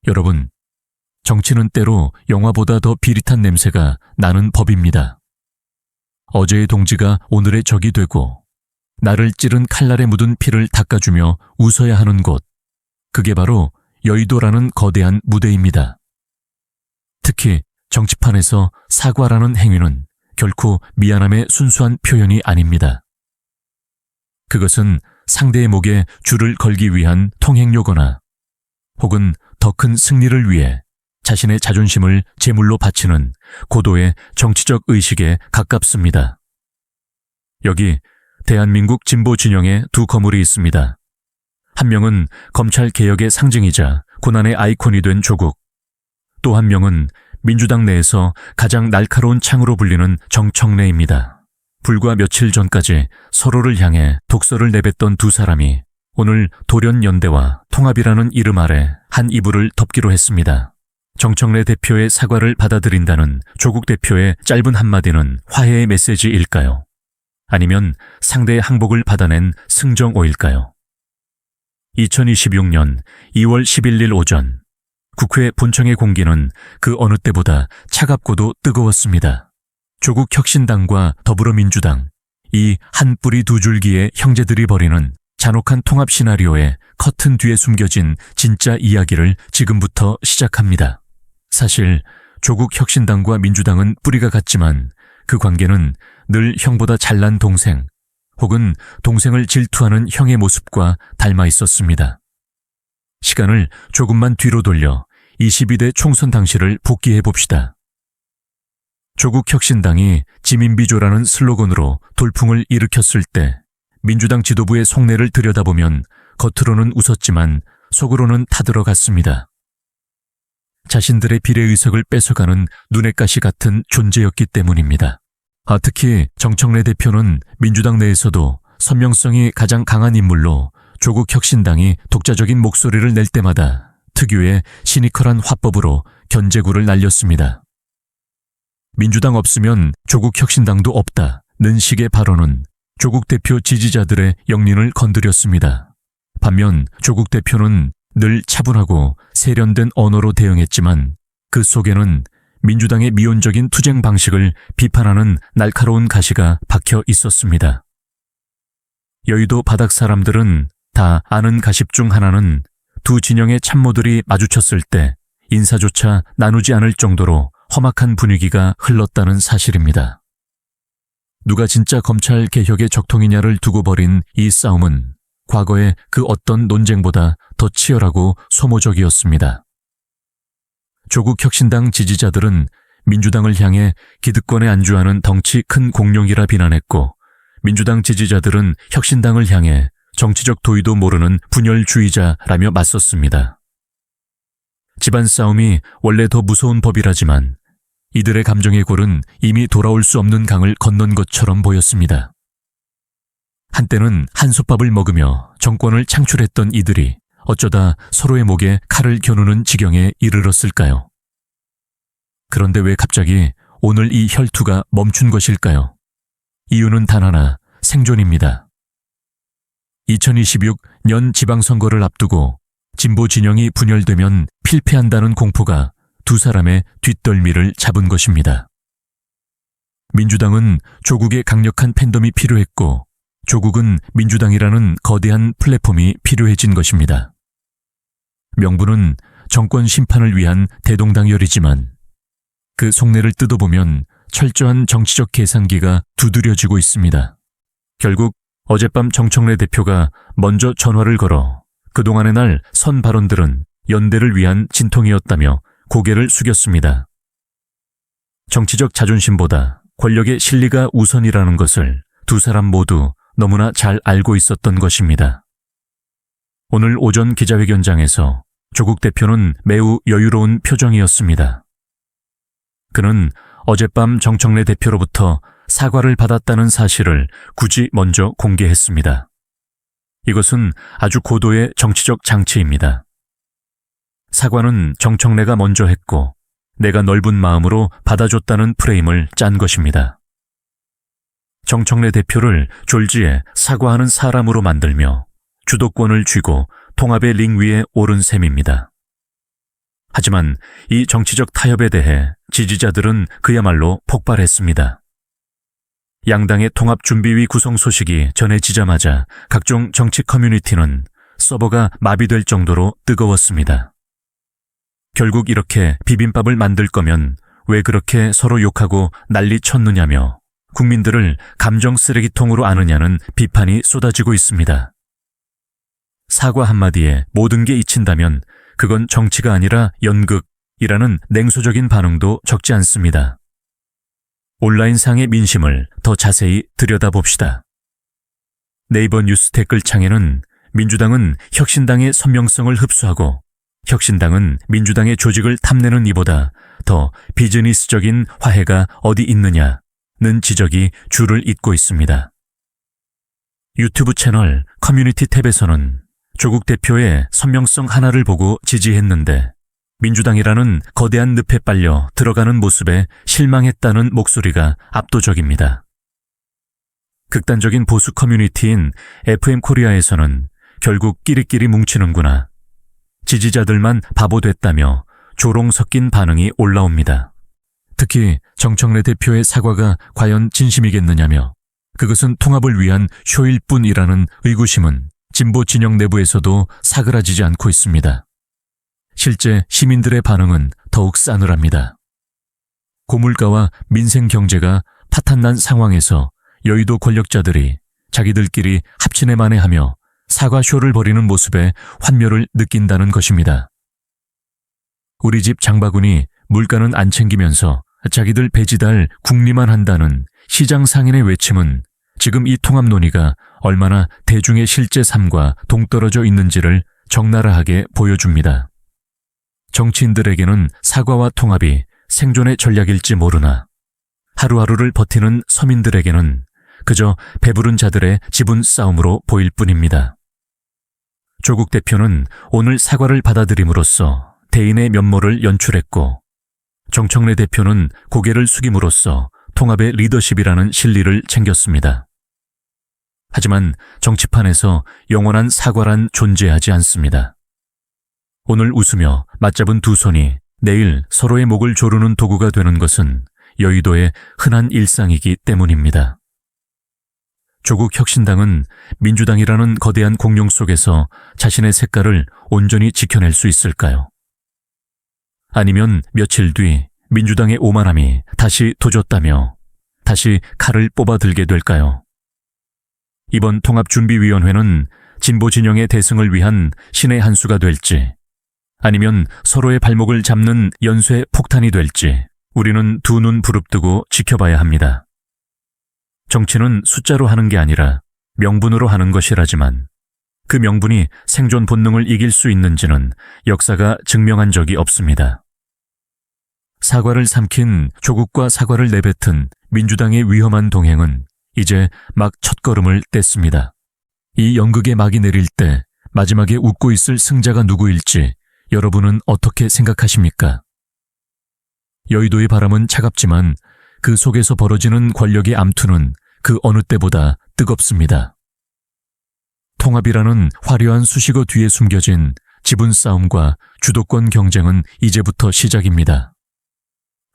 여러분, 정치는 때로 영화보다 더 비릿한 냄새가 나는 법입니다. 어제의 동지가 오늘의 적이 되고 나를 찌른 칼날에 묻은 피를 닦아주며 웃어야 하는 곳, 그게 바로 여의도라는 거대한 무대입니다. 특히 정치판에서 사과라는 행위는 결코 미안함의 순수한 표현이 아닙니다. 그것은 상대의 목에 줄을 걸기 위한 통행료거나 혹은 더 큰 승리를 위해 자신의 자존심을 제물로 바치는 고도의 정치적 의식에 가깝습니다. 여기 대한민국 진보 진영의 두 거물이 있습니다. 한 명은 검찰 개혁의 상징이자 고난의 아이콘이 된 조국, 또 한 명은 민주당 내에서 가장 날카로운 창으로 불리는 정청래입니다. 불과 며칠 전까지 서로를 향해 독설을 내뱉던 두 사람이 오늘 돌연연대와 통합이라는 이름 아래 한 이불을 덮기로 했습니다. 정청래 대표의 사과를 받아들인다는 조국 대표의 짧은 한마디는 화해의 메시지일까요? 아니면 상대의 항복을 받아낸 승정오일까요? 2026년 2월 11일 오전, 국회 본청의 공기는 그 어느 때보다 차갑고도 뜨거웠습니다. 조국 혁신당과 더불어민주당, 이 한 뿌리 두 줄기의 형제들이 벌이는 잔혹한 통합 시나리오의 커튼 뒤에 숨겨진 진짜 이야기를 지금부터 시작합니다. 사실 조국 혁신당과 민주당은 뿌리가 같지만 그 관계는 늘 형보다 잘난 동생 혹은 동생을 질투하는 형의 모습과 닮아 있었습니다. 시간을 조금만 뒤로 돌려 22대 총선 당시를 복기해 봅시다. 조국 혁신당이 지민비조라는 슬로건으로 돌풍을 일으켰을 때 민주당 지도부의 속내를 들여다보면 겉으로는 웃었지만 속으로는 타들어갔습니다. 자신들의 비례의석을 뺏어가는 눈의 가시 같은 존재였기 때문입니다. 특히 정청래 대표는 민주당 내에서도 선명성이 가장 강한 인물로 조국 혁신당이 독자적인 목소리를 낼 때마다 특유의 시니컬한 화법으로 견제구를 날렸습니다. 민주당 없으면 조국 혁신당도 없다는 식의 발언은 조국 대표 지지자들의 영린을 건드렸습니다. 반면 조국 대표는 늘 차분하고 세련된 언어로 대응했지만 그 속에는 민주당의 미온적인 투쟁 방식을 비판하는 날카로운 가시가 박혀 있었습니다. 여의도 바닥 사람들은 다 아는 가십 중 하나는 두 진영의 참모들이 마주쳤을 때 인사조차 나누지 않을 정도로 험악한 분위기가 흘렀다는 사실입니다. 누가 진짜 검찰 개혁의 적통이냐를 두고 벌인 이 싸움은 과거의 그 어떤 논쟁보다 더 치열하고 소모적이었습니다. 조국 혁신당 지지자들은 민주당을 향해 기득권에 안주하는 덩치 큰 공룡이라 비난했고, 민주당 지지자들은 혁신당을 향해 정치적 도의도 모르는 분열주의자라며 맞섰습니다. 집안 싸움이 원래 더 무서운 법이라지만 이들의 감정의 골은 이미 돌아올 수 없는 강을 건넌 것처럼 보였습니다. 한때는 한솥밥을 먹으며 정권을 창출했던 이들이 어쩌다 서로의 목에 칼을 겨누는 지경에 이르렀을까요? 그런데 왜 갑자기 오늘 이 혈투가 멈춘 것일까요? 이유는 단 하나, 생존입니다. 2026년 지방선거를 앞두고 진보 진영이 분열되면 필패한다는 공포가 두 사람의 뒷덜미를 잡은 것입니다. 민주당은 조국의 강력한 팬덤이 필요했고, 조국은 민주당이라는 거대한 플랫폼이 필요해진 것입니다. 명분은 정권 심판을 위한 대동당열이지만 그 속내를 뜯어보면 철저한 정치적 계산기가 두드려지고 있습니다. 결국 어젯밤 정청래 대표가 먼저 전화를 걸어 그동안의 날 선 발언들은 연대를 위한 진통이었다며 고개를 숙였습니다. 정치적 자존심보다 권력의 실리가 우선이라는 것을 두 사람 모두 너무나 잘 알고 있었던 것입니다. 오늘 오전 기자회견장에서 조국 대표는 매우 여유로운 표정이었습니다. 그는 어젯밤 정청래 대표로부터 사과를 받았다는 사실을 굳이 먼저 공개했습니다. 이것은 아주 고도의 정치적 장치입니다. 사과는 정청래가 먼저 했고 내가 넓은 마음으로 받아줬다는 프레임을 짠 것입니다. 정청래 대표를 졸지에 사과하는 사람으로 만들며 주도권을 쥐고 통합의 링 위에 오른 셈입니다. 하지만 이 정치적 타협에 대해 지지자들은 그야말로 폭발했습니다. 양당의 통합준비위 구성 소식이 전해지자마자 각종 정치 커뮤니티는 서버가 마비될 정도로 뜨거웠습니다. 결국 이렇게 비빔밥을 만들 거면 왜 그렇게 서로 욕하고 난리 쳤느냐며 국민들을 감정 쓰레기통으로 아느냐는 비판이 쏟아지고 있습니다. 사과 한마디에 모든 게 잊힌다면 그건 정치가 아니라 연극이라는 냉소적인 반응도 적지 않습니다. 온라인상의 민심을 더 자세히 들여다봅시다. 네이버 뉴스 댓글창에는 민주당은 혁신당의 선명성을 흡수하고 혁신당은 민주당의 조직을 탐내는 이보다 더 비즈니스적인 화해가 어디 있느냐는 지적이 줄을 잇고 있습니다. 유튜브 채널 커뮤니티 탭에서는 조국 대표의 선명성 하나를 보고 지지했는데 민주당이라는 거대한 늪에 빨려 들어가는 모습에 실망했다는 목소리가 압도적입니다. 극단적인 보수 커뮤니티인 FM 코리아에서는 결국 끼리끼리 뭉치는구나. 지지자들만 바보 됐다며 조롱 섞인 반응이 올라옵니다. 특히 정청래 대표의 사과가 과연 진심이겠느냐며 그것은 통합을 위한 쇼일 뿐이라는 의구심은 진보 진영 내부에서도 사그라지지 않고 있습니다. 실제 시민들의 반응은 더욱 싸늘합니다. 고물가와 민생 경제가 파탄난 상황에서 여의도 권력자들이 자기들끼리 합친에 만회하며 사과쇼를 벌이는 모습에 환멸을 느낀다는 것입니다. 우리 집 장바구니 물가는 안 챙기면서 자기들 배지달 궁리만 한다는 시장 상인의 외침은 지금 이 통합 논의가 얼마나 대중의 실제 삶과 동떨어져 있는지를 적나라하게 보여줍니다. 정치인들에게는 사과와 통합이 생존의 전략일지 모르나 하루하루를 버티는 서민들에게는 그저 배부른 자들의 지분 싸움으로 보일 뿐입니다. 조국 대표는 오늘 사과를 받아들임으로써 대인의 면모를 연출했고 정청래 대표는 고개를 숙임으로써 통합의 리더십이라는 실리를 챙겼습니다. 하지만 정치판에서 영원한 사과란 존재하지 않습니다. 오늘 웃으며 맞잡은 두 손이 내일 서로의 목을 조르는 도구가 되는 것은 여의도의 흔한 일상이기 때문입니다. 조국 혁신당은 민주당이라는 거대한 공룡 속에서 자신의 색깔을 온전히 지켜낼 수 있을까요? 아니면 며칠 뒤 민주당의 오만함이 다시 도졌다며 다시 칼을 뽑아들게 될까요? 이번 통합준비위원회는 진보 진영의 대승을 위한 신의 한 수가 될지 아니면 서로의 발목을 잡는 연쇄 폭탄이 될지 우리는 두 눈 부릅뜨고 지켜봐야 합니다. 정치는 숫자로 하는 게 아니라 명분으로 하는 것이라지만 그 명분이 생존 본능을 이길 수 있는지는 역사가 증명한 적이 없습니다. 사과를 삼킨 조국과 사과를 내뱉은 민주당의 위험한 동행은 이제 막 첫걸음을 뗐습니다. 이 연극의 막이 내릴 때 마지막에 웃고 있을 승자가 누구일지 여러분은 어떻게 생각하십니까? 여의도의 바람은 차갑지만 그 속에서 벌어지는 권력의 암투는 그 어느 때보다 뜨겁습니다. 통합이라는 화려한 수식어 뒤에 숨겨진 지분 싸움과 주도권 경쟁은 이제부터 시작입니다.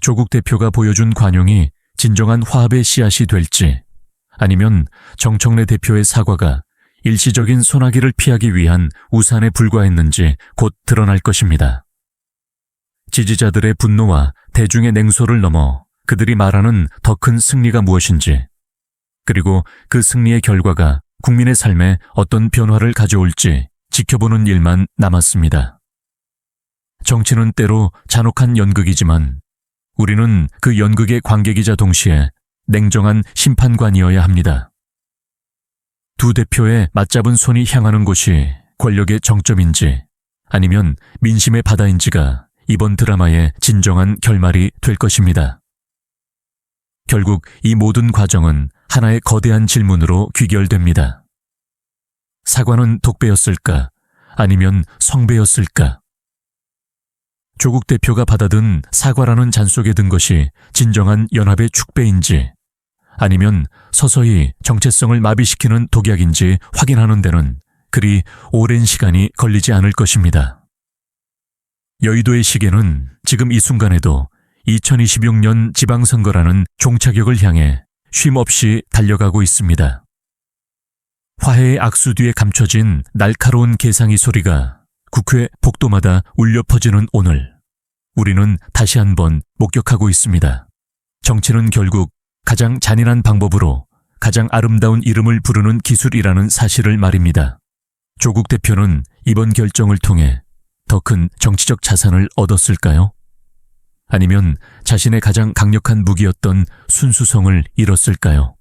조국 대표가 보여준 관용이 진정한 화합의 씨앗이 될지 아니면 정청래 대표의 사과가 일시적인 소나기를 피하기 위한 우산에 불과했는지 곧 드러날 것입니다. 지지자들의 분노와 대중의 냉소를 넘어 그들이 말하는 더 큰 승리가 무엇인지 그리고 그 승리의 결과가 국민의 삶에 어떤 변화를 가져올지 지켜보는 일만 남았습니다. 정치는 때로 잔혹한 연극이지만 우리는 그 연극의 관객이자 동시에 냉정한 심판관이어야 합니다. 두 대표의 맞잡은 손이 향하는 곳이 권력의 정점인지 아니면 민심의 바다인지가 이번 드라마의 진정한 결말이 될 것입니다. 결국 이 모든 과정은 하나의 거대한 질문으로 귀결됩니다. 사과는 독배였을까? 아니면 성배였을까? 조국 대표가 받아든 사과라는 잔 속에 든 것이 진정한 연합의 축배인지 아니면 서서히 정체성을 마비시키는 독약인지 확인하는 데는 그리 오랜 시간이 걸리지 않을 것입니다. 여의도의 시계는 지금 이 순간에도 2026년 지방선거라는 종착역을 향해 쉼없이 달려가고 있습니다. 화해의 악수 뒤에 감춰진 날카로운 계상의 소리가 국회 복도마다 울려 퍼지는 오늘, 우리는 다시 한번 목격하고 있습니다. 정치는 결국 가장 잔인한 방법으로 가장 아름다운 이름을 부르는 기술이라는 사실을 말입니다. 조국 대표는 이번 결정을 통해 더 큰 정치적 자산을 얻었을까요? 아니면 자신의 가장 강력한 무기였던 순수성을 잃었을까요?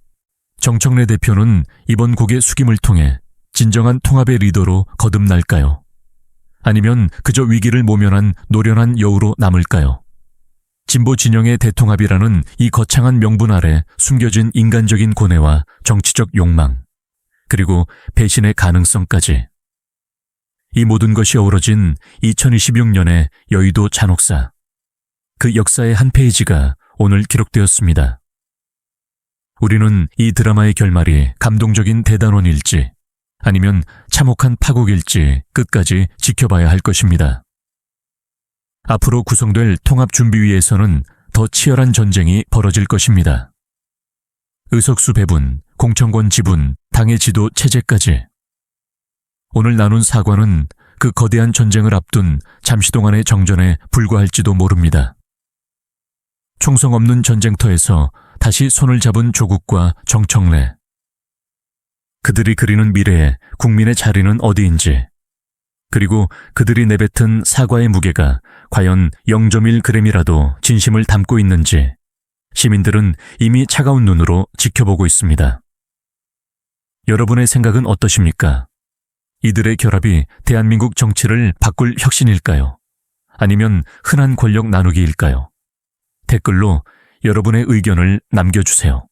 정청래 대표는 이번 고개 숙임을 통해 진정한 통합의 리더로 거듭날까요? 아니면 그저 위기를 모면한 노련한 여우로 남을까요? 진보 진영의 대통합이라는 이 거창한 명분 아래 숨겨진 인간적인 고뇌와 정치적 욕망, 그리고 배신의 가능성까지. 이 모든 것이 어우러진 2026년의 여의도 잔혹사. 그 역사의 한 페이지가 오늘 기록되었습니다. 우리는 이 드라마의 결말이 감동적인 대단원일지 아니면 참혹한 파국일지 끝까지 지켜봐야 할 것입니다. 앞으로 구성될 통합준비위에서는 더 치열한 전쟁이 벌어질 것입니다. 의석수 배분, 공천권 지분, 당의 지도 체제까지. 오늘 나눈 사과는 그 거대한 전쟁을 앞둔 잠시 동안의 정전에 불과할지도 모릅니다. 총성 없는 전쟁터에서 다시 손을 잡은 조국과 정청래. 그들이 그리는 미래에 국민의 자리는 어디인지, 그리고 그들이 내뱉은 사과의 무게가 과연 0.1g이라도 진심을 담고 있는지 시민들은 이미 차가운 눈으로 지켜보고 있습니다. 여러분의 생각은 어떠십니까? 이들의 결합이 대한민국 정치를 바꿀 혁신일까요? 아니면 흔한 권력 나누기일까요? 댓글로 여러분의 의견을 남겨주세요.